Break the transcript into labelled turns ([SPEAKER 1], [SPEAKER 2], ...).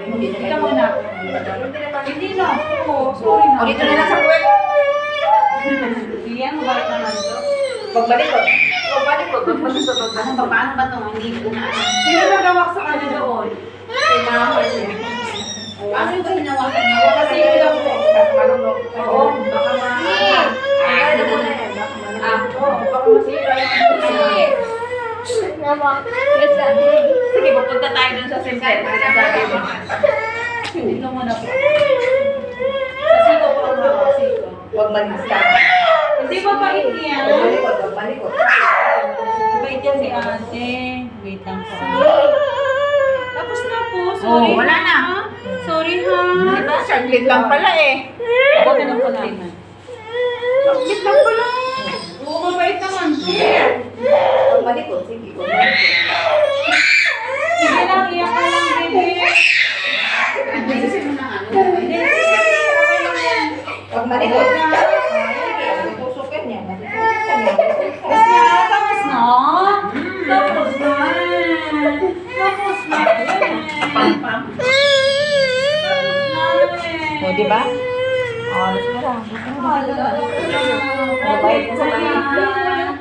[SPEAKER 1] Ika muna. Hindi na. Oo, sorry na.
[SPEAKER 2] O, dito na lang sa puwet.
[SPEAKER 1] Iyan, mabalik naman ito.
[SPEAKER 2] Pagbalik ko. Paano ba ito? Hindi ko na.
[SPEAKER 1] Sino nagawak sa kanya doon?
[SPEAKER 2] Kailangan niya. Paano yung hinawakan niya?
[SPEAKER 1] Kasi yun lang po.
[SPEAKER 2] Malunok.
[SPEAKER 1] Oo, baka
[SPEAKER 2] Ano mo na yan?
[SPEAKER 1] baka masira yung
[SPEAKER 2] Sige, pupunta tayo dun sa center. Sabi mo.
[SPEAKER 1] Hindi mo na po. Sa siko po ang hawak, siko.
[SPEAKER 2] Huwag malis ka.
[SPEAKER 1] Hindi ba bait niya?
[SPEAKER 2] Huwag malikot.
[SPEAKER 1] Bait yan si ate. Wait lang po. Tapos na po. Sorry.
[SPEAKER 2] Oh, wala na.
[SPEAKER 1] ha. Sorry ha.
[SPEAKER 2] Diba? Saglit lang pala eh.
[SPEAKER 1] Huwag na po namin.
[SPEAKER 2] Saglit lang pala.
[SPEAKER 1] Oo, mabait naman.
[SPEAKER 2] Huwag malikot. Sige, huwag malikot.
[SPEAKER 1] Sige lang, iyak ka lang, baby.
[SPEAKER 2] Hindi mo na ano.
[SPEAKER 1] Hindi, okay lang yan.
[SPEAKER 2] Huwag malikot.
[SPEAKER 1] Huwag na.
[SPEAKER 2] Tutusukan niya.
[SPEAKER 1] Tapos na, tapos na. Tapos na. Tapos na.
[SPEAKER 2] Pam-pam. O, diba? O, alas mo lang.
[SPEAKER 1] Mabait
[SPEAKER 2] Mabait na sa kanya.